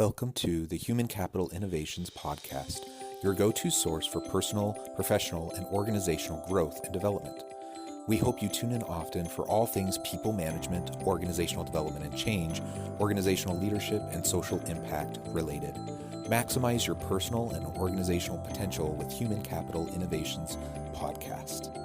Welcome to the Human Capital Innovations Podcast, your go-to source for personal, professional, and organizational growth and development. We hope you tune in often for all things people management, organizational development and change, organizational leadership, and social impact related. Maximize your personal and organizational potential with Human Capital Innovations Podcast.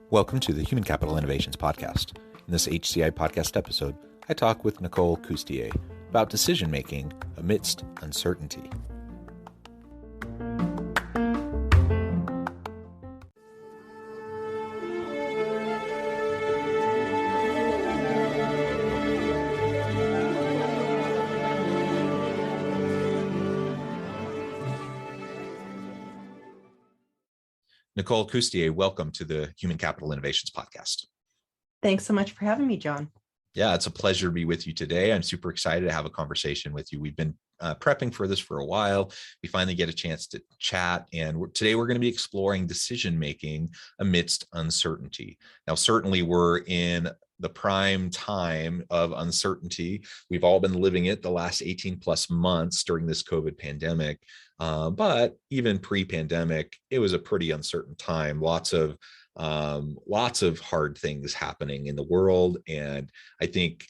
Welcome to the Human Capital Innovations Podcast. In this HCI podcast episode, I talk with Nicole Coustier about decision-making amidst uncertainty. Nicole Coustier, welcome to the Human Capital Innovations Podcast. Thanks so much for having me, John. Yeah, it's a pleasure to be with you today. I'm super excited to have a conversation with you. We've been prepping for this for a while. We finally get a chance to chat, and today we're going to be exploring decision-making amidst uncertainty. Now, certainly we're in the prime time of uncertainty. We've all been living it the last 18 plus months during this COVID pandemic. But even pre-pandemic, it was a pretty uncertain time. Lots of hard things happening in the world. And I think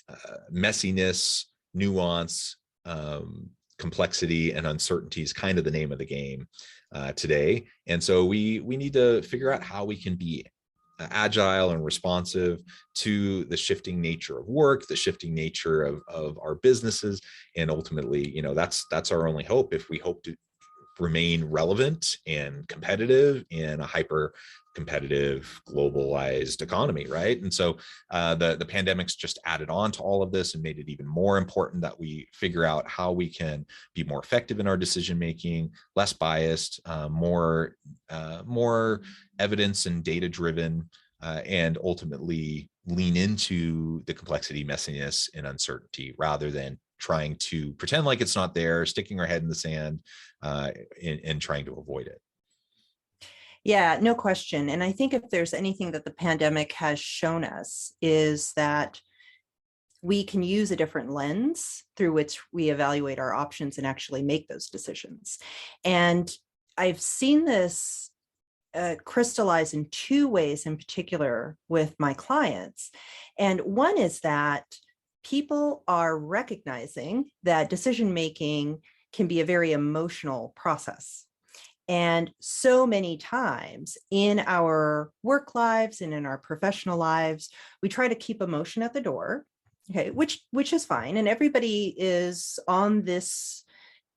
messiness, nuance, complexity, and uncertainty is kind of the name of the game today. And so we need to figure out how we can be agile and responsive to the shifting nature of work, the shifting nature of our businesses. And ultimately, that's our only hope if we hope to remain relevant and competitive in a hyper competitive globalized economy, right? And so the pandemic's just added on to all of this and made it even more important that we figure out how we can be more effective in our decision making, less biased, more evidence and data driven, and ultimately lean into the complexity, messiness, and uncertainty rather than trying to pretend like it's not there, sticking our head in the sand, and trying to avoid it. Yeah, no question. And I think if there's anything that the pandemic has shown us is that we can use a different lens through which we evaluate our options and actually make those decisions. And I've seen this crystallize in two ways in particular with my clients. And one is that people are recognizing that decision-making can be a very emotional process. And so many times in our work lives and in our professional lives, we try to keep emotion at the door, okay, which is fine. And everybody is on this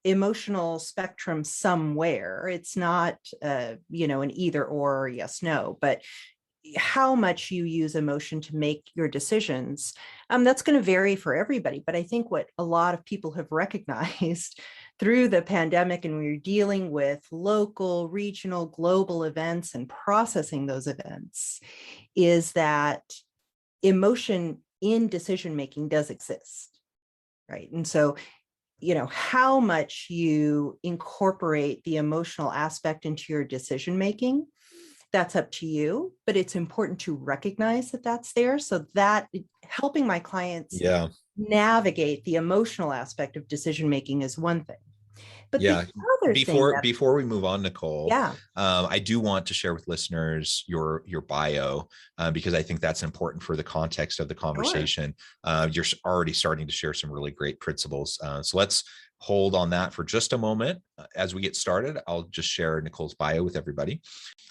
emotional spectrum somewhere. It's not, an either or yes, no, but how much you use emotion to make your decisions, that's going to vary for everybody. But I think what a lot of people have recognized through the pandemic, and we're dealing with local, regional, global events and processing those events, is that emotion in decision-making does exist, right? And so, how much you incorporate the emotional aspect into your decision-making, that's up to you, but it's important to recognize that that's there. So that helping my clients navigate the emotional aspect of decision-making is one thing. But the other before we move on, Nicole, yeah, I do want to share with listeners your bio because I think that's important for the context of the conversation. Sure. You're already starting to share some really great principles. So let's hold on that for just a moment. As we get started, I'll just share Nicole's bio with everybody.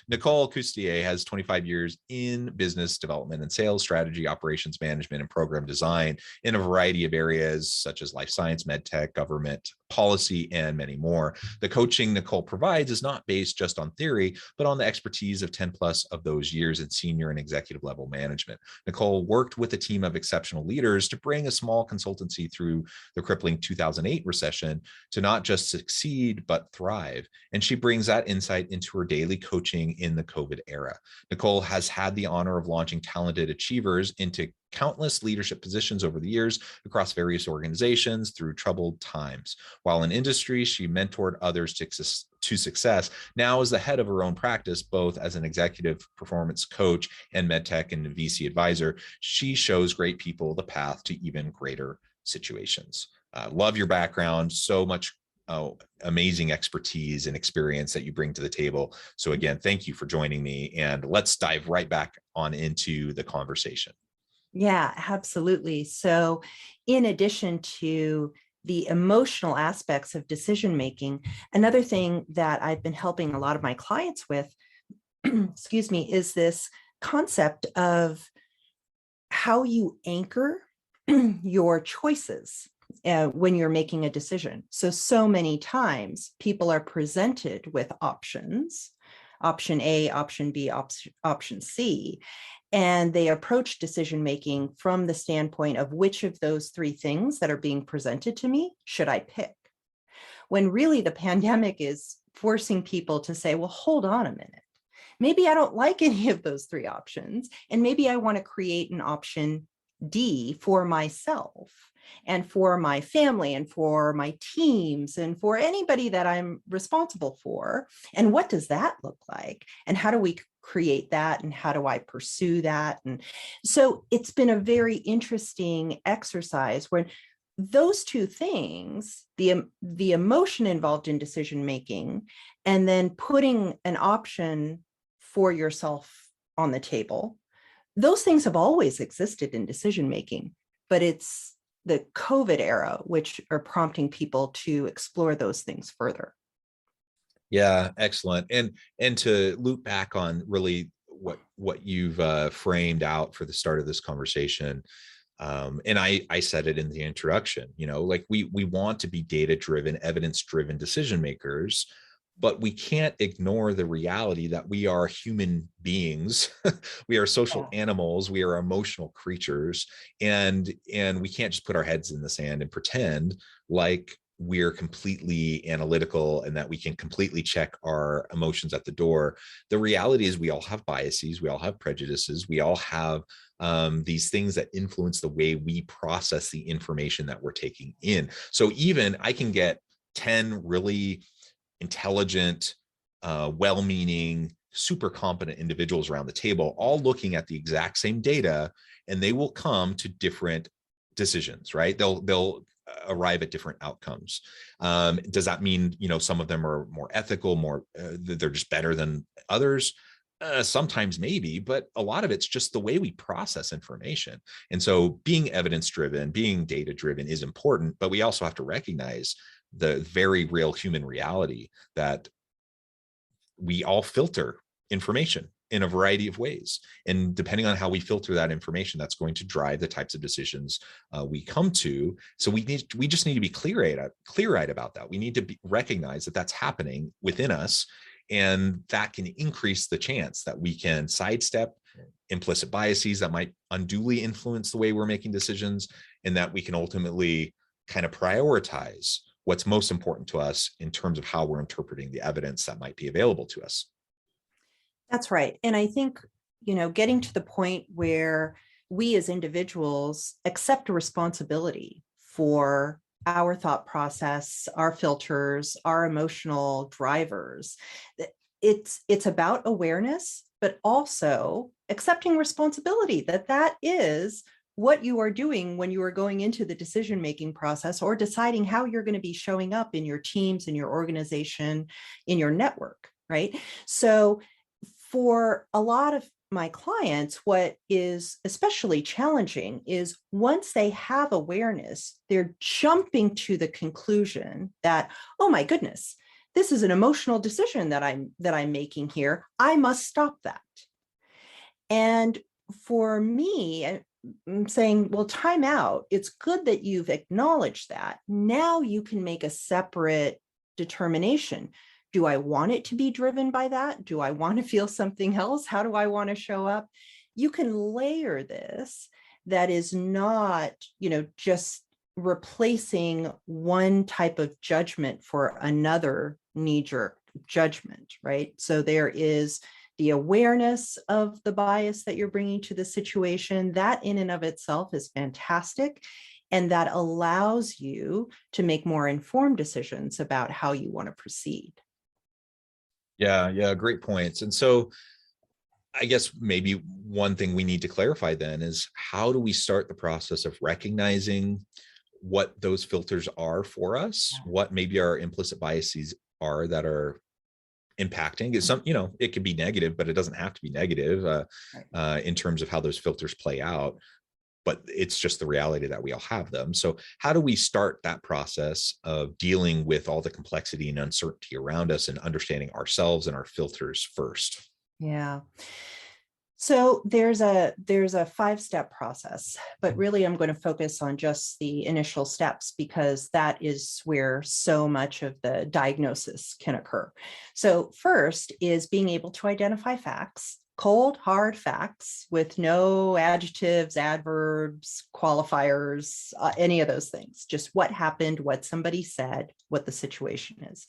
Nicole Coustier has 25 years in business development and sales strategy, operations management, and program design in a variety of areas such as life science, med tech, government, policy, and many more. The coaching Nicole provides is not based just on theory, but on the expertise of 10 plus of those years in senior and executive level management. Nicole worked with a team of exceptional leaders to bring a small consultancy through the crippling 2008 recession to not just succeed, but thrive. And she brings that insight into her daily coaching in the COVID era. Nicole has had the honor of launching talented achievers into countless leadership positions over the years across various organizations through troubled times. While in industry, she mentored others to success. Now, as the head of her own practice, both as an executive performance coach and medtech and VC advisor, she shows great people the path to even greater situations. Love your background, so much amazing expertise and experience that you bring to the table. So again, thank you for joining me, and let's dive right back on into the conversation. Yeah, absolutely. So in addition to the emotional aspects of decision making, another thing that I've been helping a lot of my clients with, excuse me, is this concept of how you anchor your choices when you're making a decision. So many times people are presented with options, option A, option B, option C, and they approach decision making from the standpoint of which of those three things that are being presented to me should I pick? When really the pandemic is forcing people to say, well, hold on a minute. Maybe I don't like any of those three options, and maybe I want to create an option D for myself and for my family and for my teams and for anybody that I'm responsible for. And what does that look like? And how do we create that? And how do I pursue that? And so it's been a very interesting exercise when those two things, the emotion involved in decision making, and then putting an option for yourself on the table, those things have always existed in decision making, but it's the COVID era which are prompting people to explore those things further. Yeah, excellent. And to loop back on really what you've framed out for the start of this conversation, and I said it in the introduction, like we want to be data driven, evidence driven decision makers, but we can't ignore the reality that we are human beings. We are social animals. We are emotional creatures, and we can't just put our heads in the sand and pretend like we're completely analytical and that we can completely check our emotions at the door. The reality is we all have biases, we all have prejudices, we all have these things that influence the way we process the information that we're taking in. So even I can get 10 really intelligent, well-meaning, super competent individuals around the table, all looking at the exact same data, and they will come to different decisions, right? They'll arrive at different outcomes. Does that mean, some of them are more ethical, they're just better than others? Sometimes maybe, but a lot of it's just the way we process information. And so being evidence-driven, being data-driven is important, but we also have to recognize the very real human reality that we all filter information in a variety of ways. And depending on how we filter that information, that's going to drive the types of decisions we come to. So we just need to be clear-eyed about that. We need to recognize that that's happening within us, and that can increase the chance that we can sidestep implicit biases that might unduly influence the way we're making decisions, and that we can ultimately kind of prioritize what's most important to us in terms of how we're interpreting the evidence that might be available to us. That's right. And I think, getting to the point where we as individuals accept a responsibility for our thought process, our filters, our emotional drivers. It's about awareness, but also accepting responsibility that is what you are doing when you are going into the decision-making process or deciding how you're going to be showing up in your teams, in your organization, in your network, right? So for a lot of my clients, what is especially challenging is once they have awareness, they're jumping to the conclusion that, oh my goodness, this is an emotional decision that I'm making here. I must stop that. And for me, I'm saying, well, time out. It's good that you've acknowledged that. Now you can make a separate determination. Do I want it to be driven by that? Do I want to feel something else? How do I want to show up? You can layer this that is not, just replacing one type of judgment for another knee-jerk judgment, right? So there is the awareness of the bias that you're bringing to the situation. That in and of itself is fantastic. And that allows you to make more informed decisions about how you want to proceed. Yeah, great points. And so I guess maybe one thing we need to clarify then is, how do we start the process of recognizing what those filters are for us, Yeah. what maybe our implicit biases are that are impacting? Is some, it could be negative, but it doesn't have to be negative Right. in terms of how those filters play out. But it's just the reality that we all have them. So how do we start that process of dealing with all the complexity and uncertainty around us and understanding ourselves and our filters first? Yeah. So there's a 5-step process, but really I'm going to focus on just the initial steps because that is where so much of the diagnosis can occur. So first is being able to identify facts, cold, hard facts with no adjectives, adverbs, qualifiers, any of those things. Just what happened, what somebody said, what the situation is.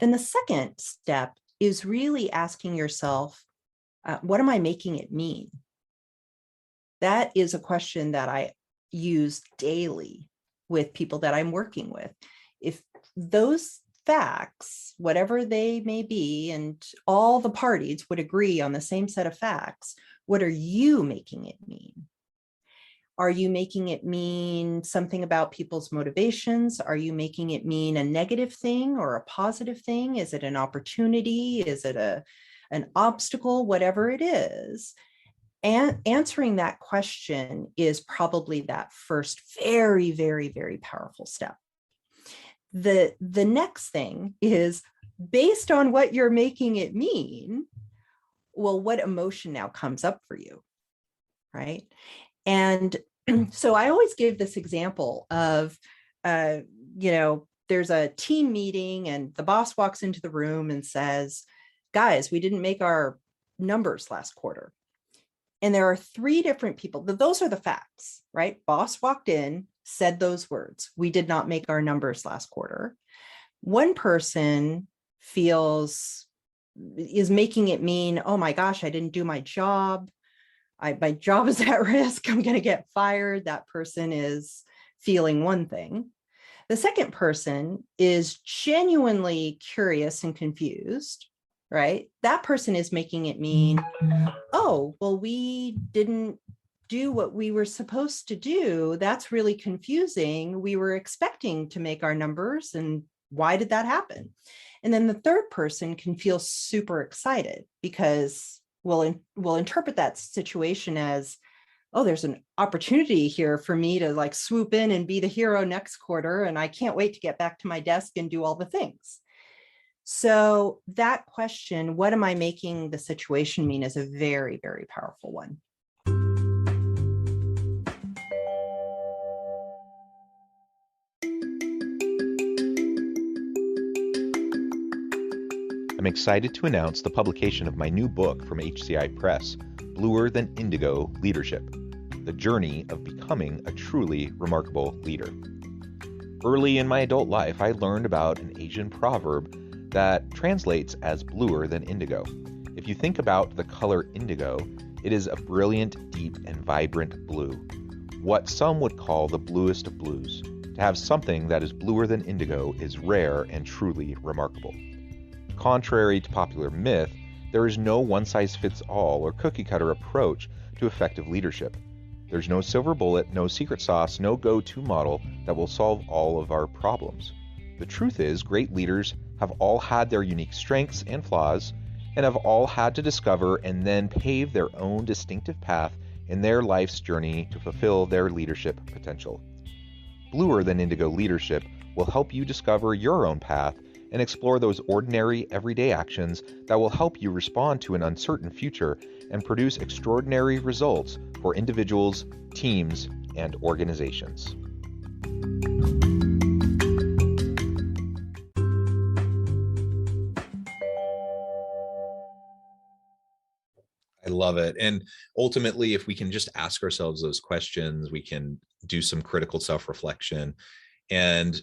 Then the second step is really asking yourself, what am I making it mean? That is a question that I use daily with people that I'm working with. If those facts, whatever they may be, and all the parties would agree on the same set of facts, what are you making it mean? Are you making it mean something about people's motivations? Are you making it mean a negative thing or a positive thing? Is it an opportunity? Is it an obstacle? Whatever it is. And answering that question is probably that first very, very, very powerful step. The next thing is, based on what you're making it mean, well, what emotion now comes up for you, right? And so I always give this example of, uh, there's a team meeting and the boss walks into the room and says, guys, we didn't make our numbers last quarter. And there are 3 different people. Those are the facts, right? Boss walked in, said those words. We did not make our numbers last quarter. One person is making it mean, oh my gosh, I didn't do my job. My job is at risk. I'm going to get fired. That person is feeling one thing. The second person is genuinely curious and confused, right? That person is making it mean, oh, well, we didn't do what we were supposed to do. That's really confusing. We were expecting to make our numbers, and why did that happen? And then the third person can feel super excited because we'll interpret that situation as, oh, there's an opportunity here for me to like swoop in and be the hero next quarter. And I can't wait to get back to my desk and do all the things. So that question, what am I making the situation mean, is a very, very powerful one. I'm excited to announce the publication of my new book from HCI Press, Bluer Than Indigo Leadership: The Journey of Becoming a Truly Remarkable Leader. Early in my adult life, I learned about an Asian proverb that translates as bluer than indigo. If you think about the color indigo, it is a brilliant, deep, and vibrant blue, what some would call the bluest of blues. To have something that is bluer than indigo is rare and truly remarkable. Contrary to popular myth, there is no one-size-fits-all or cookie-cutter approach to effective leadership. There's no silver bullet, no secret sauce, no go-to model that will solve all of our problems. The truth is, great leaders have all had their unique strengths and flaws, and have all had to discover and then pave their own distinctive path in their life's journey to fulfill their leadership potential. Bluer Than Indigo Leadership will help you discover your own path and explore those ordinary, everyday actions that will help you respond to an uncertain future and produce extraordinary results for individuals, teams, and organizations. I love it. And ultimately, if we can just ask ourselves those questions, we can do some critical self-reflection and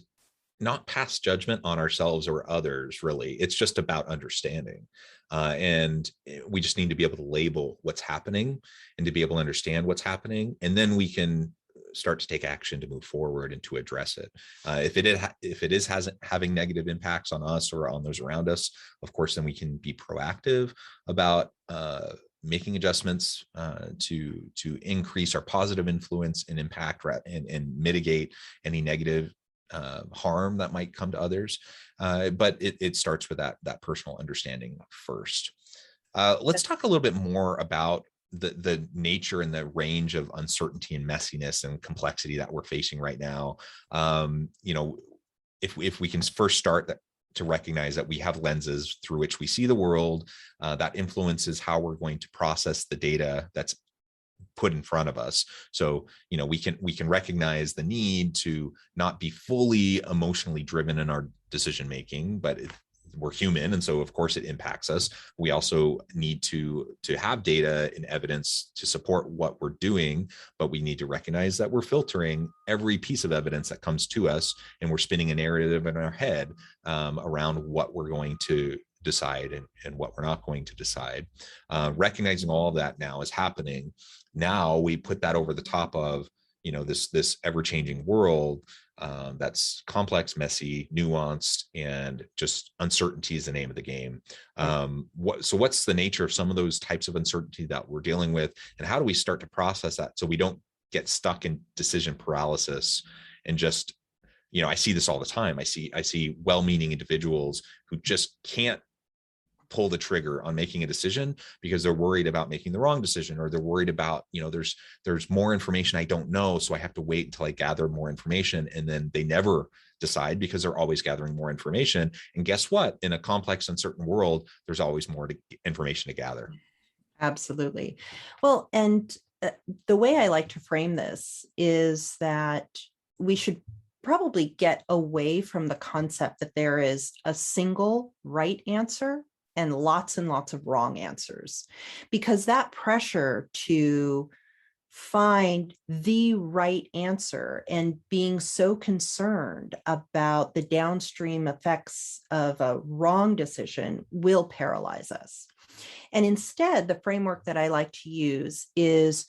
not pass judgment on ourselves or others, really. It's just about understanding. And we just need to be able to label what's happening and to be able to understand what's happening. And then we can start to take action to move forward and to address it. If it is having negative impacts on us or on those around us, of course, then we can be proactive about making adjustments to increase our positive influence and impact and mitigate any negative harm that might come to others. But it starts with that personal understanding first. Let's talk a little bit more about the nature and the range of uncertainty and messiness and complexity that we're facing right now. If we can first start to recognize that we have lenses through which we see the world, that influences how we're going to process the data that's put in front of us. So, we can recognize the need to not be fully emotionally driven in our decision making, but we're human, and so of course it impacts us. We also need to have data and evidence to support what we're doing, but we need to recognize that we're filtering every piece of evidence that comes to us, and we're spinning a narrative in our head around what we're going to decide and what we're not going to decide. Recognizing all of that now is happening. Now we put that over the top of this ever-changing world that's complex, messy, nuanced, and just uncertainty is the name of the game. So what's the nature of some of those types of uncertainty that we're dealing with, and how do we start to process that so we don't get stuck in decision paralysis and just, I see this all the time. I see well-meaning individuals who just can't pull the trigger on making a decision because they're worried about making the wrong decision, or they're worried about, there's more information I don't know, so I have to wait until I gather more information. And then they never decide because they're always gathering more information. And guess what? In a complex, uncertain world, there's always more information to gather. Absolutely. Well, and the way I like to frame this is that we should probably get away from the concept that there is a single right answer and lots of wrong answers, because that pressure to find the right answer and being so concerned about the downstream effects of a wrong decision will paralyze us. And instead, the framework that I like to use is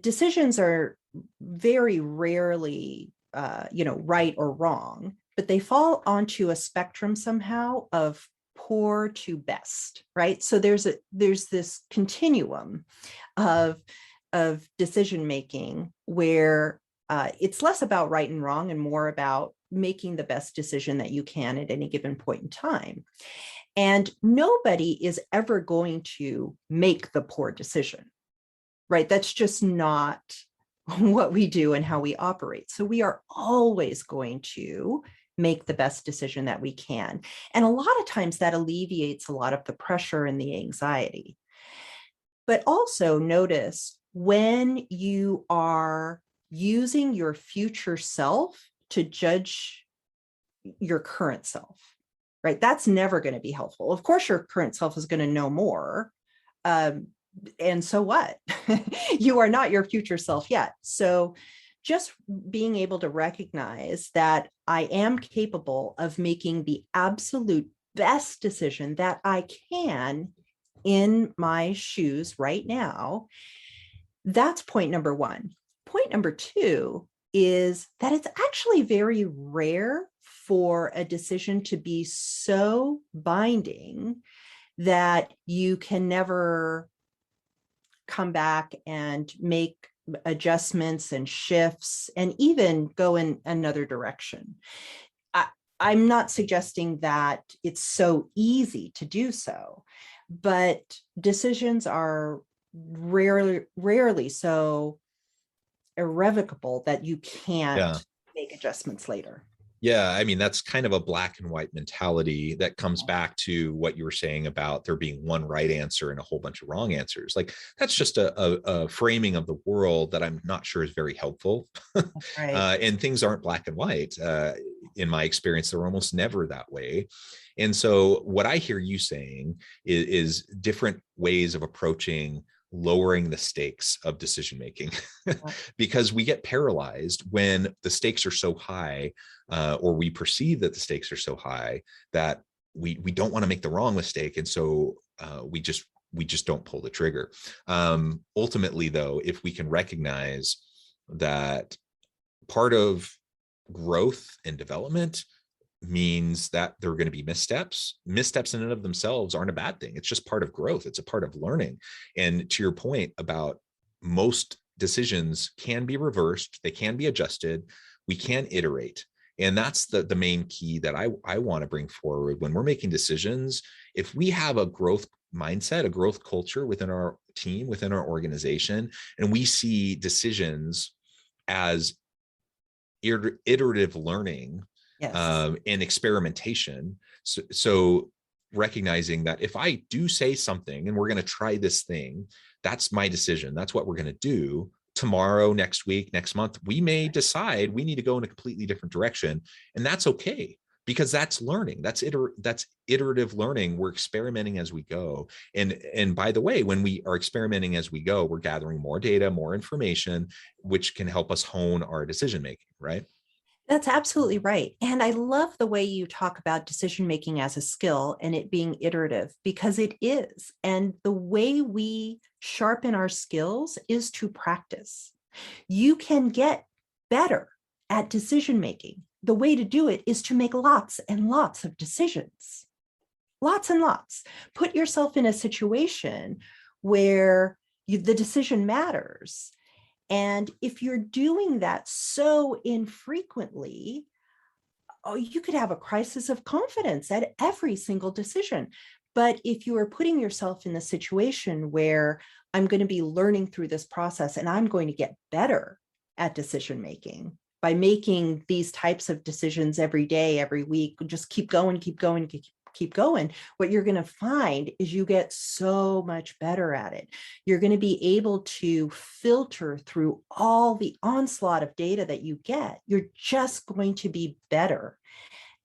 decisions are very rarely, right or wrong, but they fall onto a spectrum somehow of poor to best, right? So there's this continuum of decision making where it's less about right and wrong and more about making the best decision that you can at any given point in time. And nobody is ever going to make the poor decision, right? That's just not what we do and how we operate. So we are always going to make the best decision that we can. And a lot of times that alleviates a lot of the pressure and the anxiety. But also notice when you are using your future self to judge your current self, right? That's never going to be helpful. Of course, your current self is going to know more. And so what? You are not your future self yet. So just being able to recognize that I am capable of making the absolute best decision that I can in my shoes right now, that's point number one. Point number two is that it's actually very rare for a decision to be so binding that you can never come back and make adjustments and shifts and even go in another direction. I'm not suggesting that it's so easy to do so, but decisions are rarely so irrevocable that you can't make adjustments later. Yeah, I mean, that's kind of a black and white mentality that comes back to what you were saying about there being one right answer and a whole bunch of wrong answers. Like, that's just a framing of the world that I'm not sure is very helpful. Right. And things aren't black and white. In my experience, they're almost never that way. And so what I hear you saying is different ways of approaching lowering the stakes of decision making, because we get paralyzed when the stakes are so high, or we perceive that the stakes are so high that we don't want to make the wrong mistake, and so we just don't pull the trigger. Ultimately, though, if we can recognize that part of growth and development means that there are going to be missteps. Missteps in and of themselves aren't a bad thing. It's just part of growth. It's a part of learning. And to your point about most decisions can be reversed, they can be adjusted, we can iterate. And that's the main key that I want to bring forward when we're making decisions. If we have a growth mindset, a growth culture within our team, within our organization, and we see decisions as iterative learning, Yes. and experimentation. So recognizing that if I do say something and we're going to try this thing, that's my decision. That's what we're going to do. Tomorrow, next week, next month, we may decide we need to go in a completely different direction. And that's okay, because that's learning. That's iterative learning. We're experimenting as we go. And by the way, when we are experimenting as we go, we're gathering more data, more information, which can help us hone our decision making, right? That's absolutely right. And I love the way you talk about decision making as a skill and it being iterative, because it is. And the way we sharpen our skills is to practice. You can get better at decision making. The way to do it is to make lots and lots of decisions. Lots and lots. Put yourself in a situation where the decision matters. And if you're doing that so infrequently, oh, you could have a crisis of confidence at every single decision. But if you are putting yourself in a situation where I'm going to be learning through this process and I'm going to get better at decision making by making these types of decisions every day, every week, just keep going, keep going, what you're going to find is you get so much better at it. You're going to be able to filter through all the onslaught of data that you get. You're just going to be better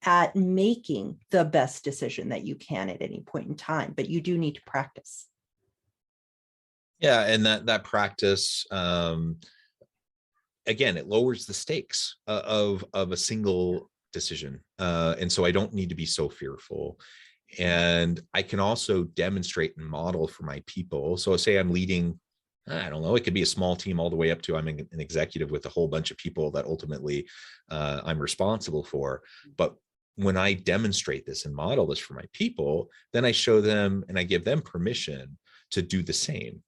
at making the best decision that you can at any point in time, but you do need to practice. Yeah, and that practice, again, it lowers the stakes of a single decision. And so I don't need to be so fearful. And I can also demonstrate and model for my people. So say I'm leading, I don't know, it could be a small team all the way up to I'm an executive with a whole bunch of people that ultimately I'm responsible for. But when I demonstrate this and model this for my people, then I show them and I give them permission to do the same,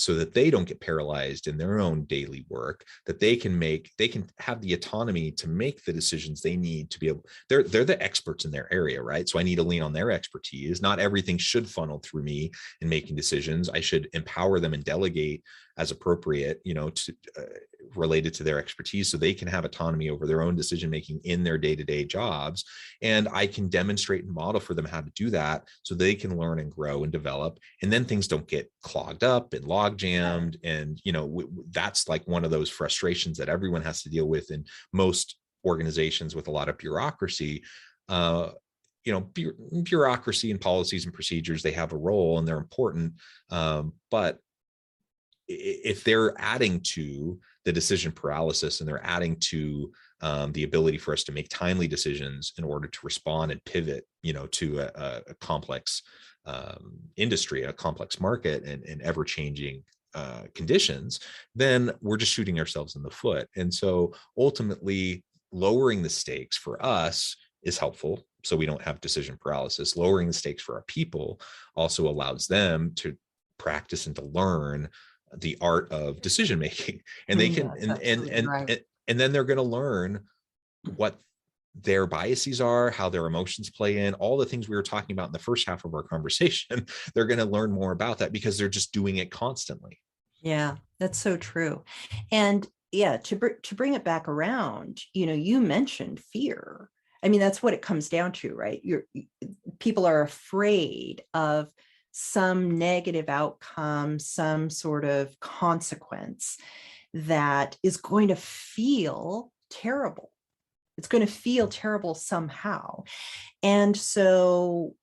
so that they don't get paralyzed in their own daily work, that they can have the autonomy to make the decisions they need to be able, they're the experts in their area, right? So I need to lean on their expertise. Not everything should funnel through me in making decisions. I should empower them and delegate as appropriate, related to their expertise, so they can have autonomy over their own decision making in their day-to-day jobs. And I can demonstrate and model for them how to do that so they can learn and grow and develop, and then things don't get clogged up and log jammed. And that's like one of those frustrations that everyone has to deal with in most organizations with a lot of bureaucracy. Bureaucracy and policies and procedures, they have a role and they're important, but if they're adding to the decision paralysis and they're adding to the ability for us to make timely decisions in order to respond and pivot, to a complex industry, a complex market, and ever-changing conditions, then we're just shooting ourselves in the foot. And so ultimately, lowering the stakes for us is helpful, so we don't have decision paralysis. Lowering the stakes for our people also allows them to practice and to learn the art of decision making, and they can and then they're going to learn what their biases are, how their emotions play in, all the things we were talking about in the first half of our conversation. They're going to learn more about that because they're just doing it constantly. Yeah, that's so true. And yeah, to bring it back around, you mentioned fear. I mean, that's what it comes down to, right? People are afraid of some negative outcome, some sort of consequence that is going to feel terrible. It's going to feel terrible somehow. And so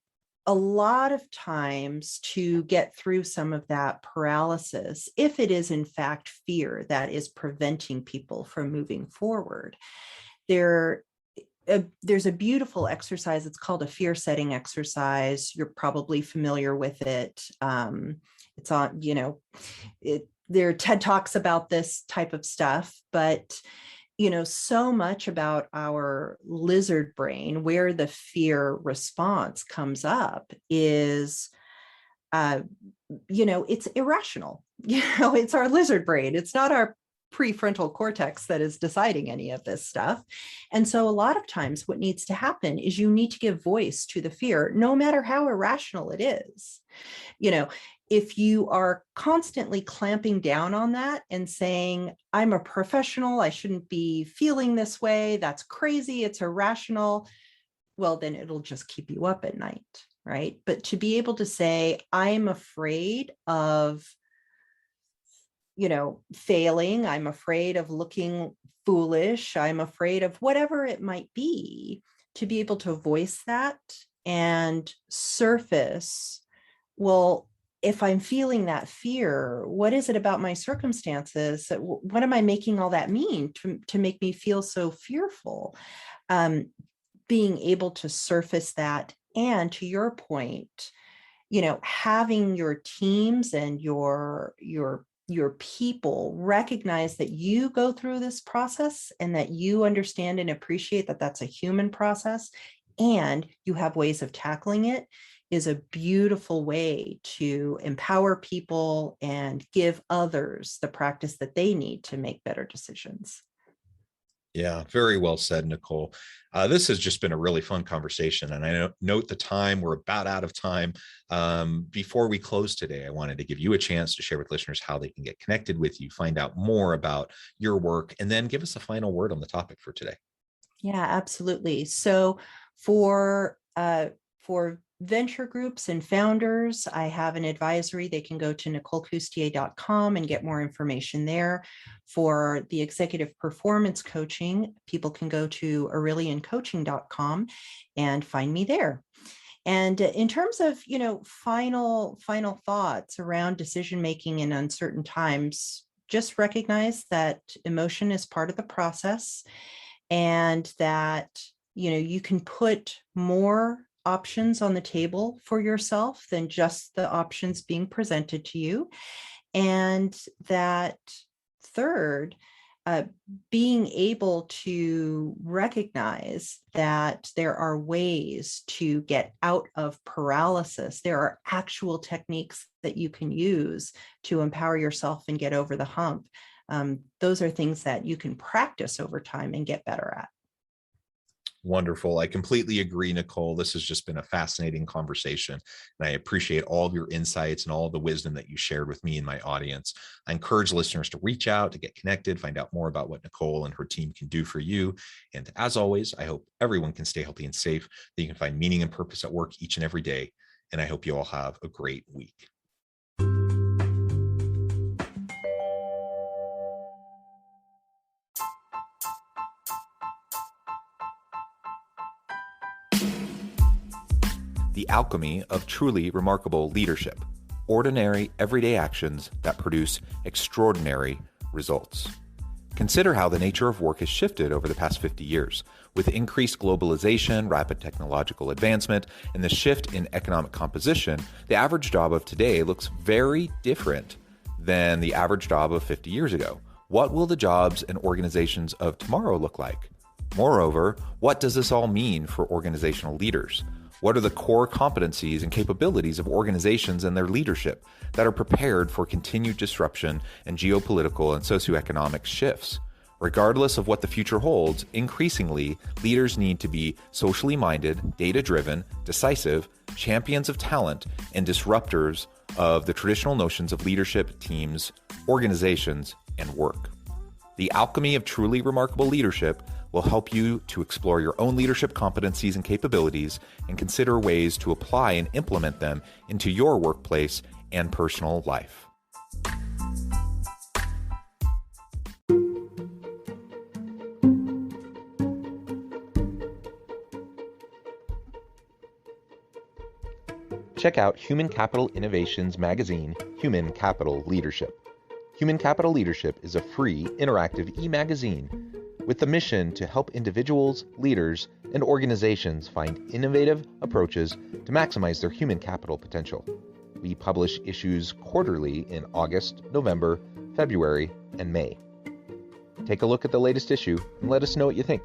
a lot of times, to get through some of that paralysis, if it is in fact fear that is preventing people from moving forward, there's a beautiful exercise. It's called a fear setting exercise. You're probably familiar with it. It's on, there are TED Talks about this type of stuff, but so much about our lizard brain, where the fear response comes up is, it's irrational. It's our lizard brain. It's not our prefrontal cortex that is deciding any of this stuff. And so a lot of times what needs to happen is you need to give voice to the fear, no matter how irrational it is. If you are constantly clamping down on that and saying, I'm a professional, I shouldn't be feeling this way, that's crazy, it's irrational, well, then it'll just keep you up at night, right? But to be able to say, I'm afraid of, failing, I'm afraid of looking foolish, I'm afraid of whatever it might be, to be able to voice that and surface, well, if I'm feeling that fear, what is it about my circumstances? What am I making all that mean to make me feel so fearful? Being able to surface that, and to your point, having your teams and your people recognize that you go through this process and that you understand and appreciate that that's a human process and you have ways of tackling it, is a beautiful way to empower people and give others the practice that they need to make better decisions. Yeah, very well said, Nicole. This has just been a really fun conversation, and I note the time. We're about out of time. Before we close today, I wanted to give you a chance to share with listeners how they can get connected with you, find out more about your work, and then give us a final word on the topic for today. Yeah, absolutely. So for venture groups and founders, I have an advisory. They can go to NicoleCoustier.com and get more information there. For the executive performance coaching, people can go to AurelianCoaching.com and find me there. And in terms of, final thoughts around decision making in uncertain times, just recognize that emotion is part of the process, and that, you can put more options on the table for yourself than just the options being presented to you. And that third, being able to recognize that there are ways to get out of paralysis. There are actual techniques that you can use to empower yourself and get over the hump. Those are things that you can practice over time and get better at. Wonderful. I completely agree, Nicole. This has just been a fascinating conversation, and I appreciate all of your insights and all of the wisdom that you shared with me and my audience. I encourage listeners to reach out, to get connected, find out more about what Nicole and her team can do for you. And as always, I hope everyone can stay healthy and safe, that you can find meaning and purpose at work each and every day. And I hope you all have a great week. The alchemy of truly remarkable leadership. Ordinary, everyday actions that produce extraordinary results. Consider how the nature of work has shifted over the past 50 years. With increased globalization, rapid technological advancement, and the shift in economic composition, the average job of today looks very different than the average job of 50 years ago. What will the jobs and organizations of tomorrow look like? Moreover, what does this all mean for organizational leaders? What are the core competencies and capabilities of organizations and their leadership that are prepared for continued disruption and geopolitical and socioeconomic shifts? Regardless of what the future holds, increasingly, leaders need to be socially minded, data-driven, decisive, champions of talent, and disruptors of the traditional notions of leadership, teams, organizations, and work. The alchemy of truly remarkable leadership will help you to explore your own leadership competencies and capabilities and consider ways to apply and implement them into your workplace and personal life. Check out Human Capital Innovations magazine, Human Capital Leadership. Human Capital Leadership is a free, interactive e-magazine with the mission to help individuals, leaders, and organizations find innovative approaches to maximize their human capital potential. We publish issues quarterly in August, November, February, and May. Take a look at the latest issue and let us know what you think.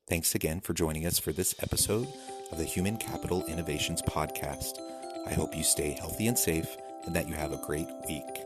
Thanks again for joining us for this episode of the Human Capital Innovations Podcast. I hope you stay healthy and safe and that you have a great week.